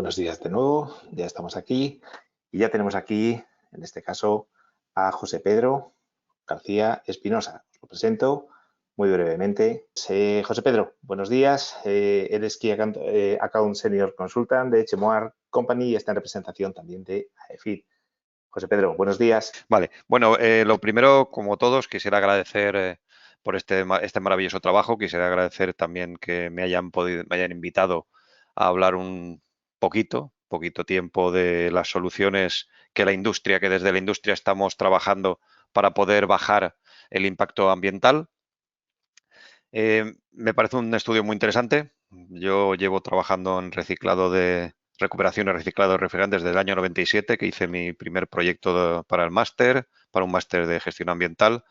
Buenos días de nuevo, ya estamos aquí y ya tenemos aquí, en este caso, a José Pedro García Espinosa. Os lo presento muy brevemente. José Pedro, buenos días. Eres Key Account Senior Consultant de Chemoar Company y está en representación también de AEFIT. José Pedro, buenos días. Vale, bueno, lo primero, como todos, quisiera agradecer por este maravilloso trabajo. Quisiera agradecer también que me hayan invitado a hablar un poquito tiempo de las soluciones que desde la industria estamos trabajando para poder bajar el impacto ambiental. Me parece un estudio muy interesante. Yo llevo trabajando en recuperación y reciclado de refrigerantes desde el año 97, que hice mi primer proyecto para el máster, para un máster de gestión ambiental.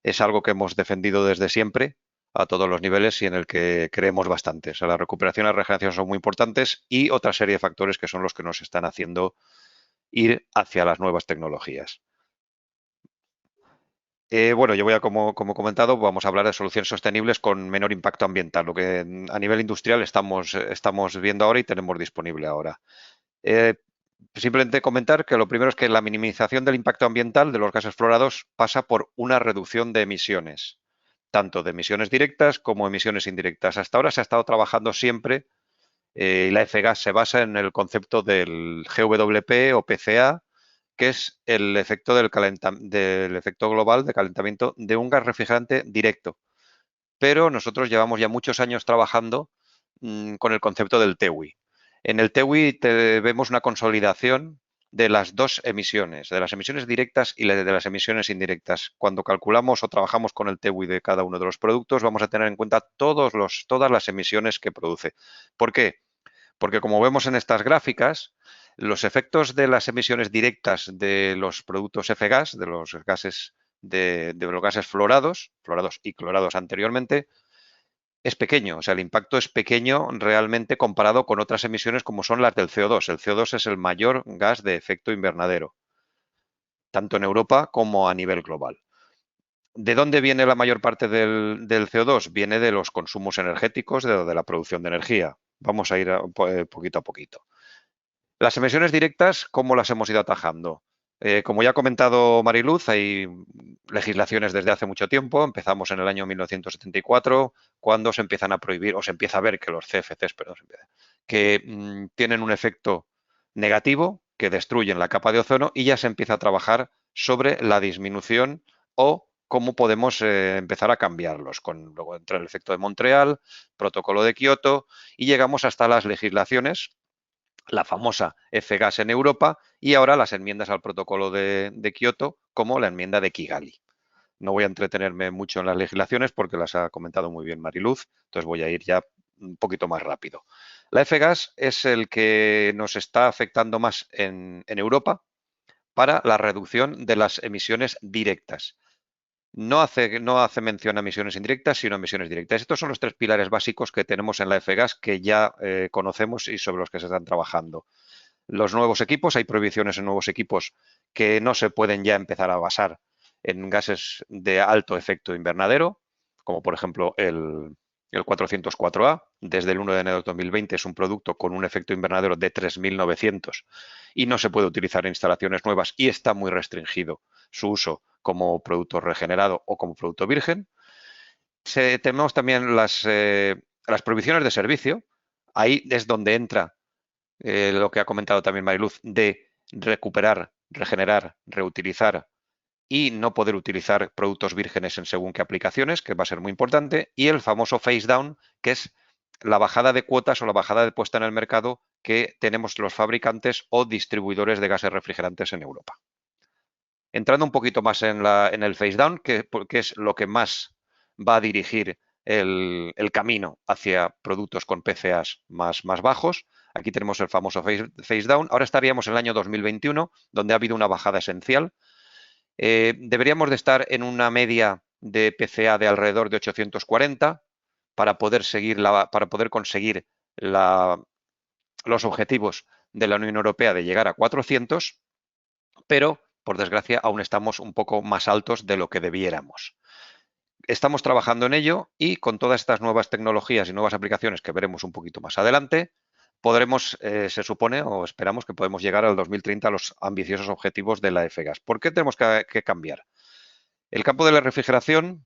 Es algo que hemos defendido desde siempre a todos los niveles y en el que creemos bastante. O sea, la recuperación y la regeneración son muy importantes y otra serie de factores que son los que nos están haciendo ir hacia las nuevas tecnologías. Bueno, yo como he comentado, vamos a hablar de soluciones sostenibles con menor impacto ambiental, lo que a nivel industrial estamos viendo ahora y tenemos disponible ahora. Eh, Simplemente comentar que lo primero es que la minimización del impacto ambiental de los gases fluorados pasa por una reducción de emisiones, tanto de emisiones directas como emisiones indirectas. Hasta ahora se ha estado trabajando siempre y la F-gas se basa en el concepto del GWP o PCA, que es el efecto del efecto global de calentamiento de un gas refrigerante directo. Pero nosotros llevamos ya muchos años trabajando con el concepto del TEWI. En el TEWI vemos una consolidación de las dos emisiones, de las emisiones directas y de las emisiones indirectas. Cuando calculamos o trabajamos con el TEWI de cada uno de los productos, vamos a tener en cuenta todas las emisiones que produce. ¿Por qué? Porque como vemos en estas gráficas, los efectos de las emisiones directas de los productos F-gas, de los gases fluorados y clorados anteriormente, es pequeño. O sea, el impacto es pequeño realmente comparado con otras emisiones como son las del CO2. El CO2 es el mayor gas de efecto invernadero, tanto en Europa como a nivel global. ¿De dónde viene la mayor parte del CO2? Viene de los consumos energéticos, de la producción de energía. Vamos a ir poquito a poquito. Las emisiones directas, ¿cómo las hemos ido atajando? Como ya ha comentado Mariluz, hay legislaciones desde hace mucho tiempo. Empezamos en el año 1974, cuando se empiezan a prohibir, o se empieza a ver que los CFCs, perdón, que tienen un efecto negativo, que destruyen la capa de ozono, y ya se empieza a trabajar sobre la disminución o cómo podemos empezar a cambiarlos. Luego entra el efecto de Montreal, protocolo de Kioto, y llegamos hasta las legislaciones, la famosa F-gas en Europa y ahora las enmiendas al protocolo de Kioto, como la enmienda de Kigali. No voy a entretenerme mucho en las legislaciones porque las ha comentado muy bien Mariluz, entonces voy a ir ya un poquito más rápido. La F-gas es el que nos está afectando más en Europa para la reducción de las emisiones directas. No hace mención a emisiones indirectas, sino a emisiones directas. Estos son los tres pilares básicos que tenemos en la F-gas que ya conocemos y sobre los que se están trabajando. Los nuevos equipos, hay prohibiciones en nuevos equipos que no se pueden ya empezar a basar en gases de alto efecto invernadero, como por ejemplo el 404A. Desde el 1 de enero de 2020 es un producto con un efecto invernadero de 3.900 y no se puede utilizar en instalaciones nuevas y está muy restringido su uso como producto regenerado o como producto virgen. Tenemos también las prohibiciones de servicio. Ahí es donde entra lo que ha comentado también Mariluz, de recuperar, regenerar, reutilizar y no poder utilizar productos vírgenes en según qué aplicaciones, que va a ser muy importante, y el famoso phase down, que es la bajada de cuotas o la bajada de puesta en el mercado que tenemos los fabricantes o distribuidores de gases refrigerantes en Europa. Entrando un poquito más en el phase down, que es lo que más va a dirigir el camino hacia productos con PCAs más bajos. Aquí tenemos el famoso phase down. Ahora estaríamos en el año 2021, donde ha habido una bajada esencial. Deberíamos de estar en una media de PCA de alrededor de 840 para poder conseguir los objetivos de la Unión Europea de llegar a 400, pero por desgracia aún estamos un poco más altos de lo que debiéramos. Estamos trabajando en ello y con todas estas nuevas tecnologías y nuevas aplicaciones que veremos un poquito más adelante, podremos, se supone o esperamos que podemos llegar al 2030 a los ambiciosos objetivos de la F-Gas. ¿Por qué tenemos que cambiar? El campo de la refrigeración,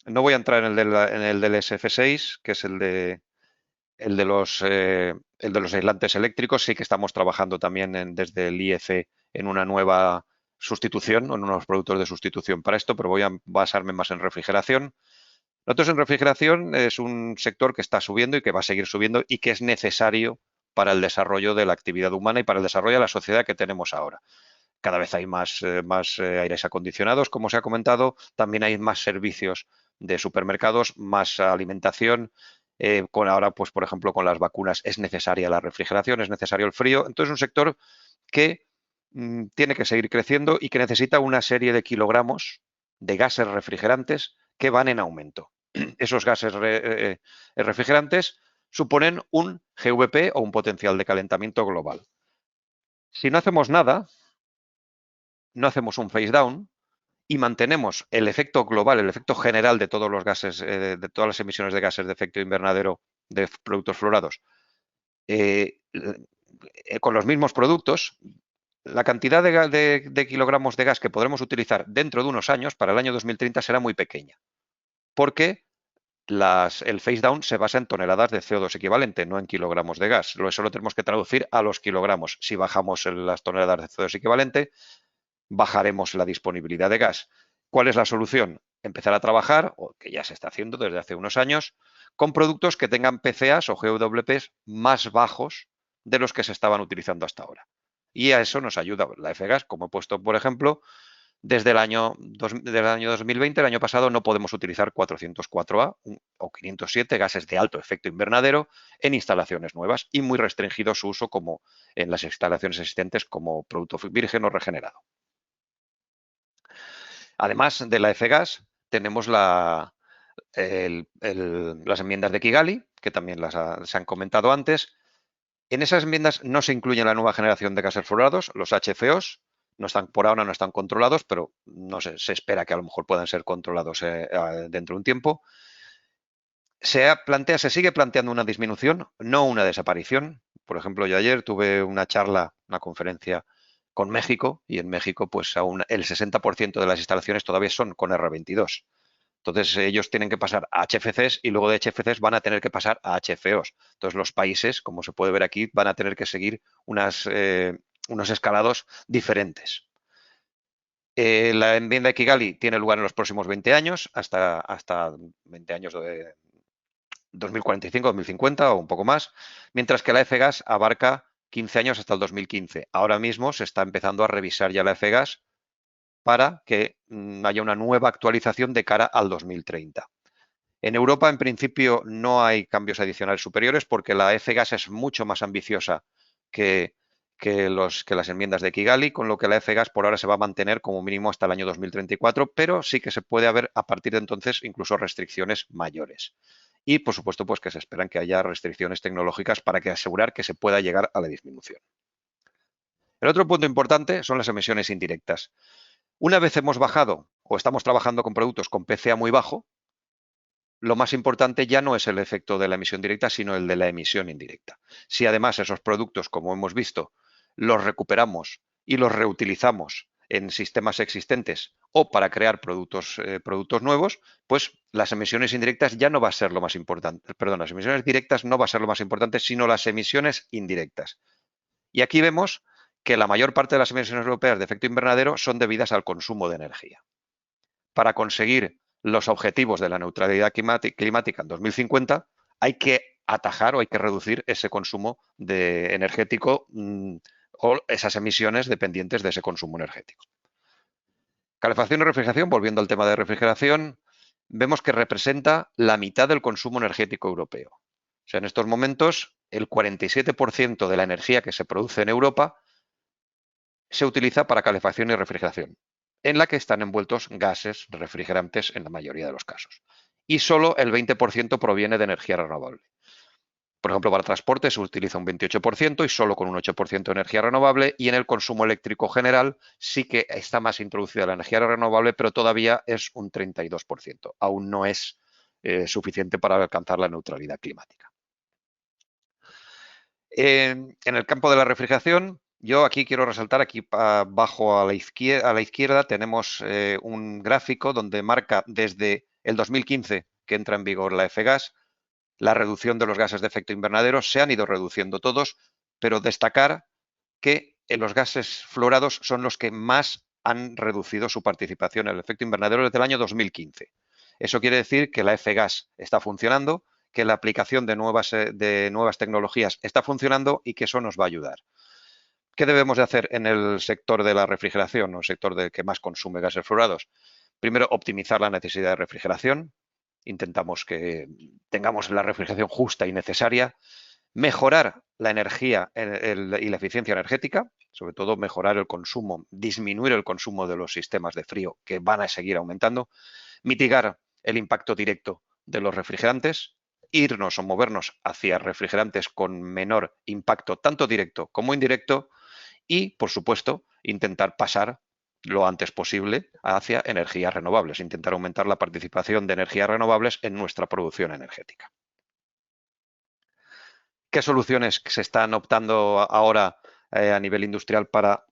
no voy a entrar en el del SF6, que es el de los aislantes eléctricos. Sí que estamos trabajando también desde el IEC en una nueva sustitución, en unos productos de sustitución para esto, pero voy a basarme más en refrigeración. Nosotros en refrigeración es un sector que está subiendo y que va a seguir subiendo y que es necesario para el desarrollo de la actividad humana y para el desarrollo de la sociedad que tenemos ahora. Cada vez hay más aires acondicionados, como se ha comentado, también hay más servicios de supermercados, más alimentación. Con ahora, pues por ejemplo, con las vacunas es necesaria la refrigeración, es necesario el frío. Entonces, es un sector que tiene que seguir creciendo y que necesita una serie de kilogramos de gases refrigerantes que van en aumento. Esos gases refrigerantes suponen un GVP o un potencial de calentamiento global. Si no hacemos nada, no hacemos un phase down y mantenemos el efecto global, el efecto general de todos los gases, de todas las emisiones de gases de efecto invernadero de productos fluorados, con los mismos productos, la cantidad de kilogramos de gas que podremos utilizar dentro de unos años, para el año 2030, será muy pequeña, porque el phase down se basa en toneladas de CO2 equivalente, no en kilogramos de gas. Eso lo tenemos que traducir a los kilogramos. Si bajamos las toneladas de CO2 equivalente, bajaremos la disponibilidad de gas. ¿Cuál es la solución? Empezar a trabajar, o que ya se está haciendo desde hace unos años, con productos que tengan PCAs o GWPs más bajos de los que se estaban utilizando hasta ahora. Y a eso nos ayuda la F-Gas, como he puesto, por ejemplo, desde el año 2020, el año pasado, no podemos utilizar 404A o 507 gases de alto efecto invernadero en instalaciones nuevas y muy restringido su uso como en las instalaciones existentes como producto virgen o regenerado. Además de la F-Gas, tenemos las enmiendas de Kigali, que también se han comentado antes. En esas enmiendas no se incluye la nueva generación de gases fluorados, los HFOs. Por ahora no están controlados, pero no se espera que a lo mejor puedan ser controlados dentro de un tiempo. Se sigue planteando una disminución, no una desaparición. Por ejemplo, yo ayer tuve una conferencia con México, y en México pues aún el 60% de las instalaciones todavía son con R22. Entonces ellos tienen que pasar a HFCs y luego de HFCs van a tener que pasar a HFOs. Entonces los países, como se puede ver aquí, van a tener que seguir unos escalados diferentes. La enmienda de Kigali tiene lugar en los próximos 20 años, hasta 20 años de 2045, 2050 o un poco más, mientras que la F-Gas abarca 15 años hasta el 2015. Ahora mismo se está empezando a revisar ya la F-Gas para que haya una nueva actualización de cara al 2030. En Europa, en principio, no hay cambios adicionales superiores porque la F-Gas es mucho más ambiciosa que las enmiendas de Kigali, con lo que la F-Gas por ahora se va a mantener como mínimo hasta el año 2034, pero sí que se puede haber a partir de entonces incluso restricciones mayores. Y, por supuesto, pues que se esperan que haya restricciones tecnológicas para asegurar que se pueda llegar a la disminución. El otro punto importante son las emisiones indirectas. Una vez hemos bajado o estamos trabajando con productos con PCA muy bajo, lo más importante ya no es el efecto de la emisión directa, sino el de la emisión indirecta. Si además esos productos, como hemos visto, los recuperamos y los reutilizamos en sistemas existentes o para crear productos nuevos, pues las emisiones indirectas ya no va a ser lo más importante. Perdón, las emisiones directas no va a ser lo más importante, sino las emisiones indirectas. Y aquí vemos que la mayor parte de las emisiones europeas de efecto invernadero son debidas al consumo de energía. Para conseguir los objetivos de la neutralidad climática en 2050, hay que atajar o hay que reducir ese consumo energético o esas emisiones dependientes de ese consumo energético. Calefacción y refrigeración, volviendo al tema de refrigeración, vemos que representa la mitad del consumo energético europeo. O sea, en estos momentos, el 47% de la energía que se produce en Europa se utiliza para calefacción y refrigeración, en la que están envueltos gases refrigerantes en la mayoría de los casos. Y solo el 20% proviene de energía renovable. Por ejemplo, para transporte se utiliza un 28% y solo con un 8% de energía renovable, y en el consumo eléctrico general sí que está más introducida la energía renovable, pero todavía es un 32%. Aún no es suficiente para alcanzar la neutralidad climática. En el campo de la refrigeración, yo aquí quiero resaltar, aquí abajo a la izquierda tenemos un gráfico donde marca desde el 2015 que entra en vigor la F-gas, la reducción de los gases de efecto invernadero. Se han ido reduciendo todos, pero destacar que los gases fluorados son los que más han reducido su participación en el efecto invernadero desde el año 2015. Eso quiere decir que la F-gas está funcionando, que la aplicación de nuevas tecnologías está funcionando y que eso nos va a ayudar. ¿Qué debemos de hacer en el sector de la refrigeración, o el sector que más consume gases fluorados? Primero, optimizar la necesidad de refrigeración. Intentamos que tengamos la refrigeración justa y necesaria. Mejorar la energía y la eficiencia energética, sobre todo mejorar el consumo, disminuir el consumo de los sistemas de frío que van a seguir aumentando. Mitigar el impacto directo de los refrigerantes, irnos o movernos hacia refrigerantes con menor impacto, tanto directo como indirecto, y, por supuesto, intentar pasar lo antes posible hacia energías renovables, intentar aumentar la participación de energías renovables en nuestra producción energética. ¿Qué soluciones se están optando ahora a nivel industrial para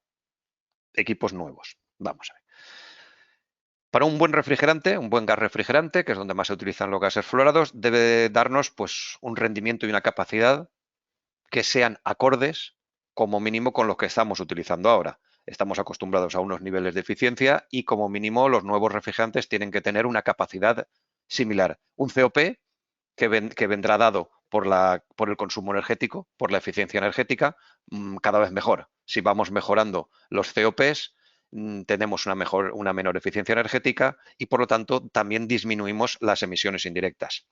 equipos nuevos? Vamos a ver. Para un buen refrigerante, un buen gas refrigerante, que es donde más se utilizan los gases fluorados, debe darnos pues, un rendimiento y una capacidad que sean acordes, como mínimo, con los que estamos utilizando ahora. Estamos acostumbrados a unos niveles de eficiencia y, como mínimo, los nuevos refrigerantes tienen que tener una capacidad similar. Un COP que vendrá dado por el consumo energético, por la eficiencia energética, cada vez mejor. Si vamos mejorando los COPs, tenemos una menor eficiencia energética y, por lo tanto, también disminuimos las emisiones indirectas.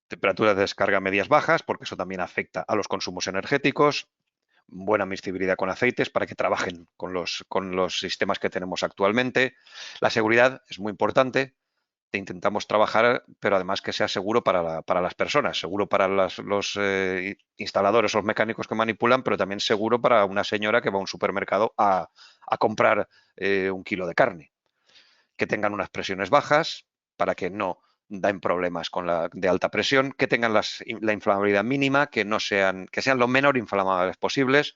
Temperaturas de descarga medias bajas, porque eso también afecta a los consumos energéticos. Buena miscibilidad con aceites para que trabajen con los sistemas que tenemos actualmente. La seguridad es muy importante. Intentamos trabajar, pero además que sea seguro para las personas, seguro para los instaladores o los mecánicos que manipulan, pero también seguro para una señora que va a un supermercado a comprar 1 kilo de carne. Que tengan unas presiones bajas para que no den problemas de alta presión, que tengan la inflamabilidad mínima, que sean lo menor inflamables posibles,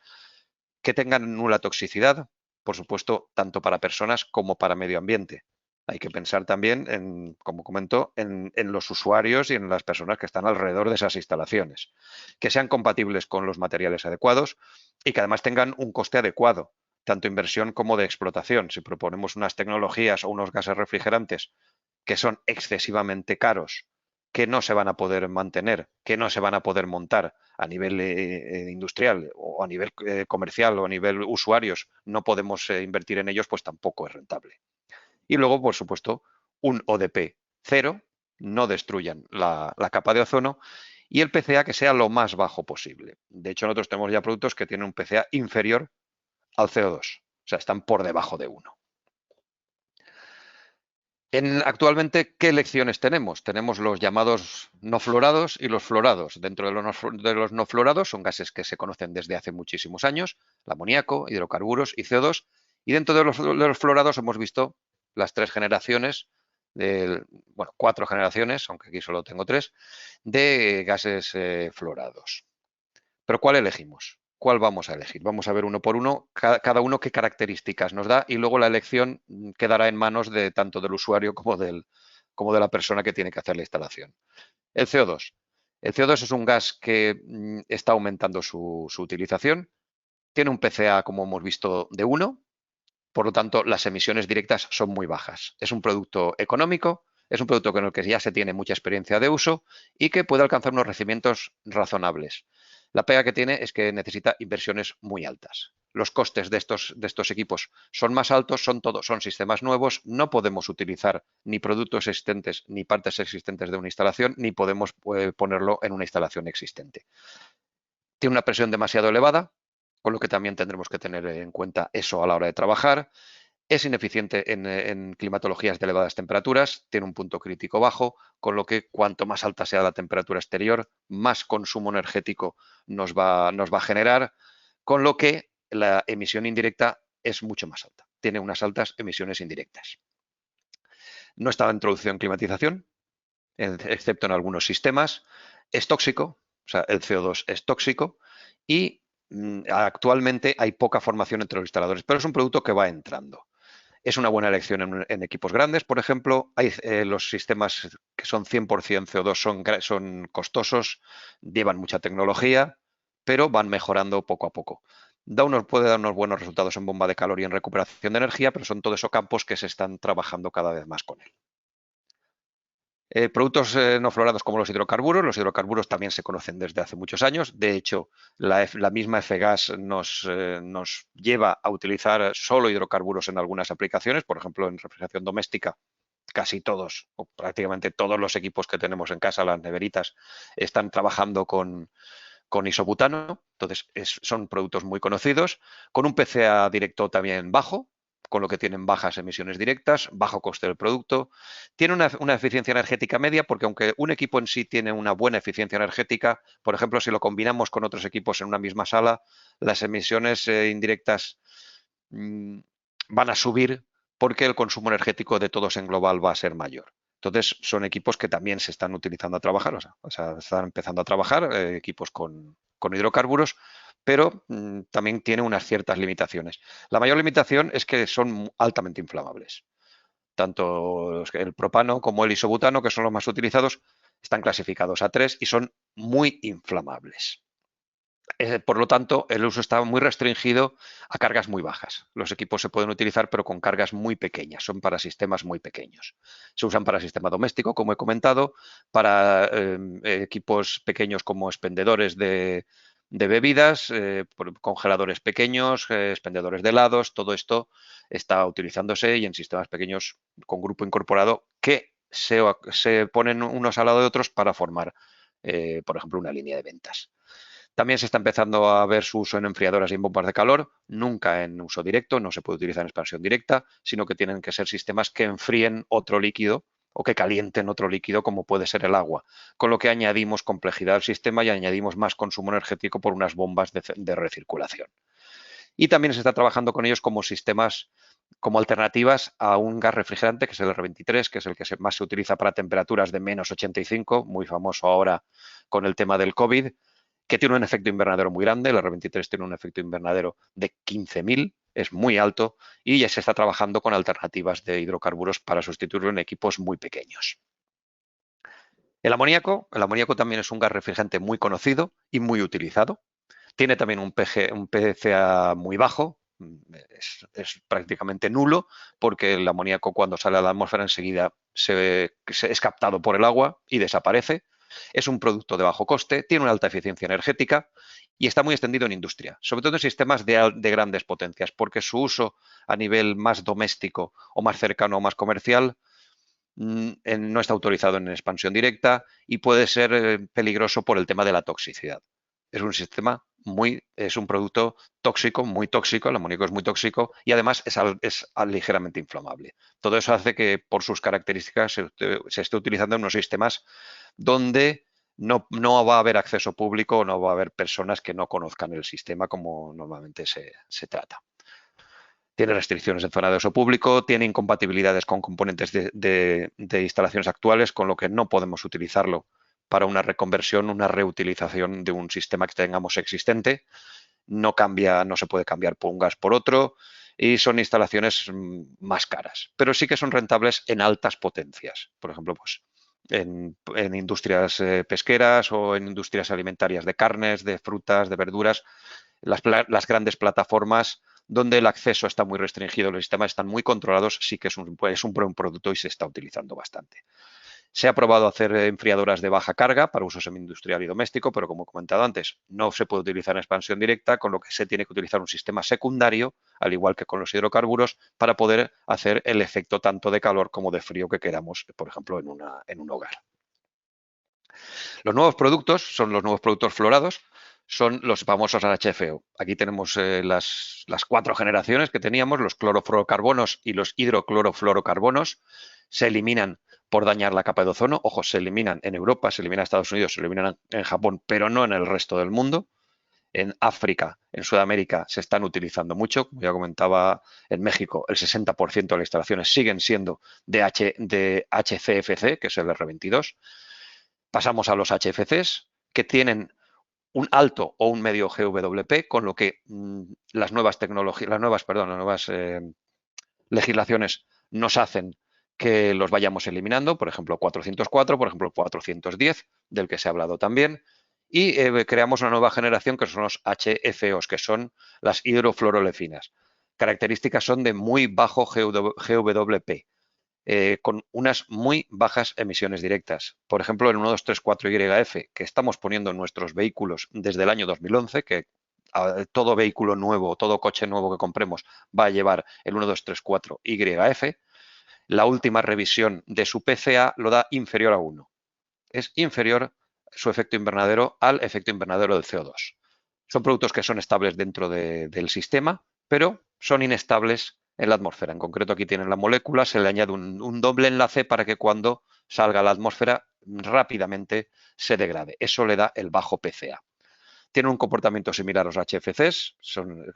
que tengan nula toxicidad, por supuesto, tanto para personas como para medio ambiente. Hay que pensar también, como comentó, en los usuarios y en las personas que están alrededor de esas instalaciones. Que sean compatibles con los materiales adecuados y que además tengan un coste adecuado, tanto inversión como de explotación. Si proponemos unas tecnologías o unos gases refrigerantes que son excesivamente caros, que no se van a poder mantener, que no se van a poder montar a nivel industrial o a nivel comercial o a nivel usuarios, no podemos invertir en ellos, pues tampoco es rentable. Y luego, por supuesto, un ODP cero, no destruyan la capa de ozono, y el PCA que sea lo más bajo posible. De hecho, nosotros tenemos ya productos que tienen un PCA inferior al CO2, o sea, están por debajo de 1. Actualmente, ¿qué elecciones tenemos? Tenemos los llamados no fluorados y los fluorados. Dentro de los no fluorados son gases que se conocen desde hace muchísimos años, el amoníaco, hidrocarburos y CO2. Y dentro de los fluorados hemos visto las 3 generaciones, 4 generaciones, aunque aquí solo tengo 3, de gases fluorados. ¿Pero cuál elegimos? ¿Cuál vamos a elegir? Vamos a ver uno por uno, cada uno qué características nos da, y luego la elección quedará en manos de tanto del usuario como de la persona que tiene que hacer la instalación. El CO2. El CO2 es un gas que está aumentando su utilización. Tiene un PCA, como hemos visto, de 1. Por lo tanto, las emisiones directas son muy bajas. Es un producto económico, es un producto con el que ya se tiene mucha experiencia de uso y que puede alcanzar unos rendimientos razonables. La pega que tiene es que necesita inversiones muy altas. Los costes de estos equipos son más altos, son sistemas nuevos, no podemos utilizar ni productos existentes ni partes existentes de una instalación, ni podemos ponerlo en una instalación existente. Tiene una presión demasiado elevada, con lo que también tendremos que tener en cuenta eso a la hora de trabajar. Es ineficiente en climatologías de elevadas temperaturas, tiene un punto crítico bajo, con lo que cuanto más alta sea la temperatura exterior, más consumo energético nos va a generar, con lo que la emisión indirecta es mucho más alta. Tiene unas altas emisiones indirectas. No está introducido en climatización, excepto en algunos sistemas. Es tóxico, o sea, el CO2 es tóxico, y actualmente hay poca formación entre los instaladores, pero es un producto que va entrando. Es una buena elección en equipos grandes, por ejemplo. Hay los sistemas que son 100% CO2 son costosos, llevan mucha tecnología, pero van mejorando poco a poco. Puede dar unos buenos resultados en bomba de calor y en recuperación de energía, pero son todos esos campos que se están trabajando cada vez más con él. Productos no fluorados como los hidrocarburos también se conocen desde hace muchos años. De hecho, la misma F-Gas nos lleva a utilizar solo hidrocarburos en algunas aplicaciones, por ejemplo, en refrigeración doméstica. Casi todos, o prácticamente todos los equipos que tenemos en casa, las neveritas, están trabajando con isobutano. Entonces, son productos muy conocidos, con un PCA directo también bajo, con lo que tienen bajas emisiones directas, bajo coste del producto. Tiene una eficiencia energética media, porque aunque un equipo en sí tiene una buena eficiencia energética, por ejemplo, si lo combinamos con otros equipos en una misma sala, las emisiones indirectas van a subir porque el consumo energético de todos en global va a ser mayor. Entonces, son equipos que también se están utilizando a trabajar, o sea están empezando a trabajar equipos con hidrocarburos, pero también tiene unas ciertas limitaciones. La mayor limitación es que son altamente inflamables. Tanto el propano como el isobutano, que son los más utilizados, están clasificados a 3 y son muy inflamables. Por lo tanto, el uso está muy restringido a cargas muy bajas. Los equipos se pueden utilizar, pero con cargas muy pequeñas. Son para sistemas muy pequeños. Se usan para sistema doméstico, como he comentado, para equipos pequeños como expendedores de bebidas, congeladores pequeños, expendedores de helados. Todo esto está utilizándose y en sistemas pequeños con grupo incorporado que se ponen unos al lado de otros para formar, por ejemplo, una línea de ventas. También se está empezando a ver su uso en enfriadoras y en bombas de calor, nunca en uso directo, no se puede utilizar en expansión directa, sino que tienen que ser sistemas que enfríen otro líquido o que calienten otro líquido como puede ser el agua, con lo que añadimos complejidad al sistema y añadimos más consumo energético por unas bombas de recirculación. Y también se está trabajando con ellos como sistemas, como alternativas a un gas refrigerante, que es el R23, que es el que más se utiliza para temperaturas de menos 85, muy famoso ahora con el tema del COVID, que tiene un efecto invernadero muy grande. El R23 tiene un efecto invernadero de 15.000, es muy alto, y ya se está trabajando con alternativas de hidrocarburos para sustituirlo en equipos muy pequeños. El amoníaco también es un gas refrigerante muy conocido y muy utilizado. Tiene también un PCA muy bajo, es prácticamente nulo, porque el amoníaco cuando sale a la atmósfera enseguida es captado por el agua y desaparece. Es un producto de bajo coste, tiene una alta eficiencia energética y está muy extendido en industria, sobre todo en sistemas de grandes potencias, porque su uso a nivel más doméstico o más cercano o más comercial no está autorizado en expansión directa y puede ser peligroso por el tema de la toxicidad. Es un sistema es un producto tóxico, muy tóxico, el amoníaco es muy tóxico y además es ligeramente inflamable. Todo eso hace que por sus características se esté utilizando en unos sistemas donde no va a haber acceso público, no va a haber personas que no conozcan el sistema como normalmente se trata. Tiene restricciones en zona de uso público, tiene incompatibilidades con componentes de instalaciones actuales, con lo que no podemos utilizarlo para una reconversión, una reutilización de un sistema que tengamos existente. No se puede cambiar por un gas por otro y son instalaciones más caras, pero sí que son rentables en altas potencias. Por ejemplo, pues en industrias pesqueras o en industrias alimentarias de carnes, de frutas, de verduras, las grandes plataformas donde el acceso está muy restringido, los sistemas están muy controlados, sí que es un buen producto y se está utilizando bastante. Se ha probado hacer enfriadoras de baja carga para uso semi-industrial y doméstico, pero como he comentado antes, no se puede utilizar en expansión directa, con lo que se tiene que utilizar un sistema secundario, al igual que con los hidrocarburos, para poder hacer el efecto tanto de calor como de frío que queramos, por ejemplo, en un hogar. Los nuevos productos son los nuevos productos fluorados, son los famosos HFO. Aquí tenemos las 4 generaciones que teníamos, los clorofluorocarbonos y los hidroclorofluorocarbonos. Se eliminan por dañar la capa de ozono. Ojo, se eliminan en Europa, se eliminan en Estados Unidos, se eliminan en Japón, pero no en el resto del mundo. En África, en Sudamérica, se están utilizando mucho. Como ya comentaba, en México el 60% de las instalaciones siguen siendo de HCFC, que es el R22. Pasamos a los HFCs, que tienen un alto o un medio GWP, con lo que las nuevas tecnologías, las nuevas legislaciones nos hacen que los vayamos eliminando, por ejemplo 404, por ejemplo 410, del que se ha hablado también, y creamos una nueva generación que son los HFOs, que son las hidrofluorolefinas. Características son de muy bajo GWP, con unas muy bajas emisiones directas. Por ejemplo, el 1234YF, que estamos poniendo en nuestros vehículos desde el año 2011, que todo vehículo nuevo, todo coche nuevo que compremos va a llevar el 1234YF, la última revisión de su PCA lo da inferior a 1. Es inferior su efecto invernadero al efecto invernadero del CO2. Son productos que son estables dentro del sistema, pero son inestables en la atmósfera. En concreto, aquí tienen la molécula, se le añade un doble enlace para que cuando salga a la atmósfera rápidamente se degrade. Eso le da el bajo PCA. Tienen un comportamiento similar a los HFCs,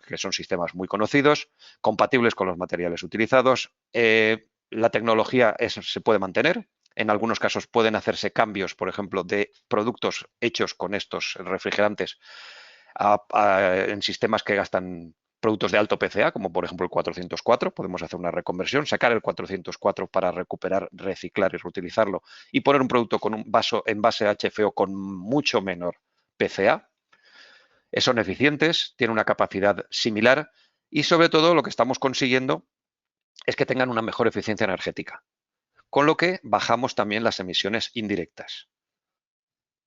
que son sistemas muy conocidos, compatibles con los materiales utilizados. La tecnología se puede mantener. En algunos casos pueden hacerse cambios, por ejemplo, de productos hechos con estos refrigerantes en sistemas que gastan productos de alto PCA, como por ejemplo el 404. Podemos hacer una reconversión, sacar el 404 para recuperar, reciclar y reutilizarlo y poner un producto con un envase HFO con mucho menor PCA. Son eficientes, tienen una capacidad similar y sobre todo lo que estamos consiguiendo es que tengan una mejor eficiencia energética, con lo que bajamos también las emisiones indirectas.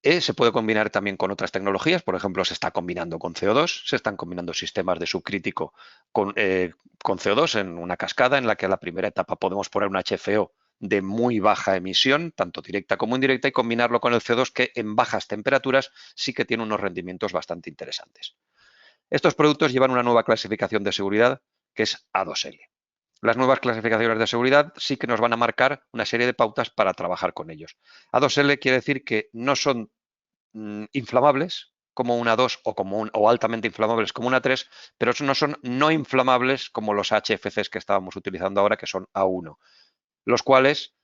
Se puede combinar también con otras tecnologías, por ejemplo, se está combinando con CO2, se están combinando sistemas de subcrítico con CO2 en una cascada en la que a la primera etapa podemos poner un HFO de muy baja emisión, tanto directa como indirecta, y combinarlo con el CO2 que en bajas temperaturas sí que tiene unos rendimientos bastante interesantes. Estos productos llevan una nueva clasificación de seguridad que es A2L. Las nuevas clasificaciones de seguridad sí que nos van a marcar una serie de pautas para trabajar con ellos. A2L quiere decir que no son inflamables como una 2 o altamente inflamables como una 3, pero no son no inflamables como los HFCs que estábamos utilizando ahora, que son A1, los cuales,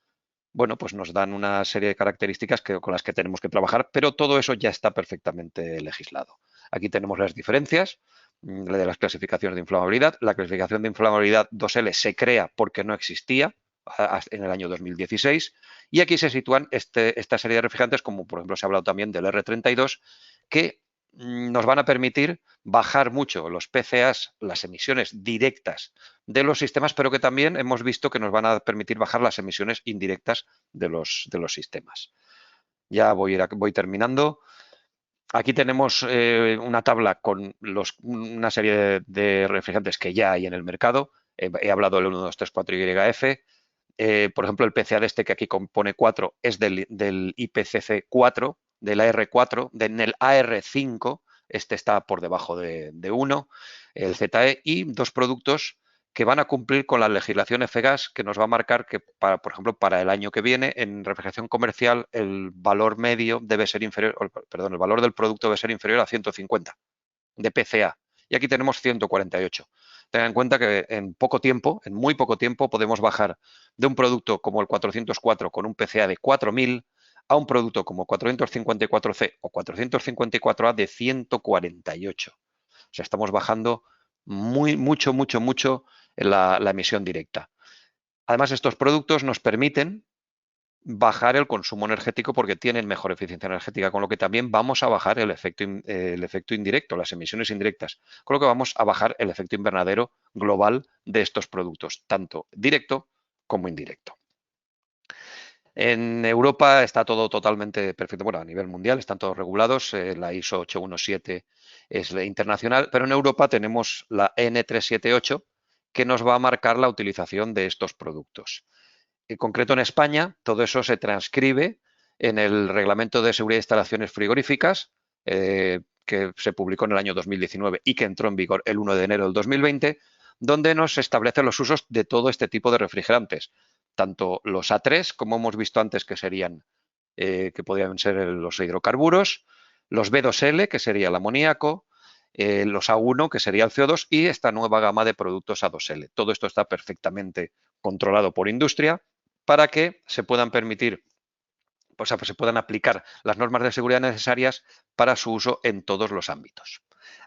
bueno, pues nos dan una serie de características con las que tenemos que trabajar, pero todo eso ya está perfectamente legislado. Aquí tenemos las diferencias de las clasificaciones de inflamabilidad. La clasificación de inflamabilidad 2L se crea porque no existía en el año 2016 y aquí se sitúan esta serie de refrigerantes, como por ejemplo se ha hablado también del R32, que nos van a permitir bajar mucho los PCAs, las emisiones directas de los sistemas, pero que también hemos visto que nos van a permitir bajar las emisiones indirectas de los sistemas. Ya voy terminando. Aquí tenemos una tabla con una serie de refrigerantes que ya hay en el mercado. He hablado del 1234YF. Por ejemplo, el PCA de este que aquí compone 4 es del IPCC 4, del AR4, en el AR5, este está por debajo de 1, el ZE, y dos productos que van a cumplir con la legislación FGAS, que nos va a marcar que, por ejemplo, para el año que viene, en refrigeración comercial, el valor medio debe ser inferior, perdón, el valor del producto debe ser inferior a 150 de PCA. Y aquí tenemos 148. Tengan en cuenta que en poco tiempo, en muy poco tiempo, podemos bajar de un producto como el 404 con un PCA de 4000 a un producto como 454C o 454A de 148. O sea, estamos bajando mucho la emisión directa. Además, estos productos nos permiten bajar el consumo energético porque tienen mejor eficiencia energética, con lo que también vamos a bajar el efecto indirecto, las emisiones indirectas, con lo que vamos a bajar el efecto invernadero global de estos productos, tanto directo como indirecto. En Europa está todo totalmente perfecto. Bueno, a nivel mundial están todos regulados. La ISO 817 es la internacional, pero en Europa tenemos la N378 que nos va a marcar la utilización de estos productos. En concreto, en España, todo eso se transcribe en el Reglamento de Seguridad de Instalaciones Frigoríficas, que se publicó en el año 2019 y que entró en vigor el 1 de enero del 2020, donde nos establecen los usos de todo este tipo de refrigerantes, tanto los A3, como hemos visto antes, que serían, que podrían ser los hidrocarburos, los B2L, que sería el amoníaco, los A1, que sería el CO2, y esta nueva gama de productos A2L. Todo esto está perfectamente controlado por industria para que se puedan permitir pues se puedan aplicar las normas de seguridad necesarias para su uso en todos los ámbitos.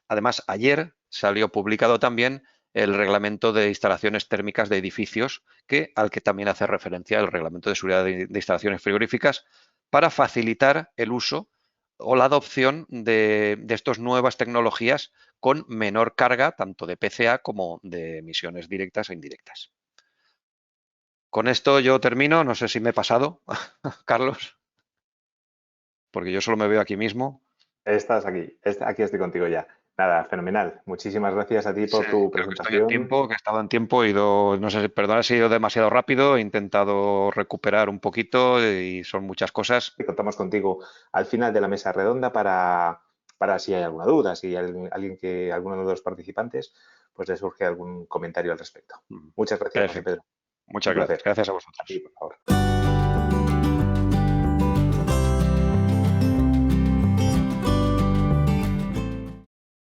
Además, ayer salió publicado también el reglamento de instalaciones térmicas de edificios, al que también hace referencia el reglamento de seguridad de instalaciones frigoríficas, para facilitar el uso o la adopción de estas nuevas tecnologías con menor carga, tanto de PCA como de emisiones directas e indirectas. Con esto yo termino, no sé si me he pasado, Carlos, porque yo solo me veo aquí mismo. Estás aquí, aquí estoy contigo ya. Nada, fenomenal. Muchísimas gracias a ti Sí, por tu creo que estoy en presentación. tiempo, que he estado en tiempo, he ido, no sé, perdona si he ido demasiado rápido, he intentado recuperar un poquito y son muchas cosas. Y contamos contigo al final de la mesa redonda para si hay alguna duda, si hay alguno de los participantes, pues le surge algún comentario al respecto. Muchas gracias, José Perfecto. Pedro. Un Muchas gracias. placer. Gracias a A ti, vosotros. por favor.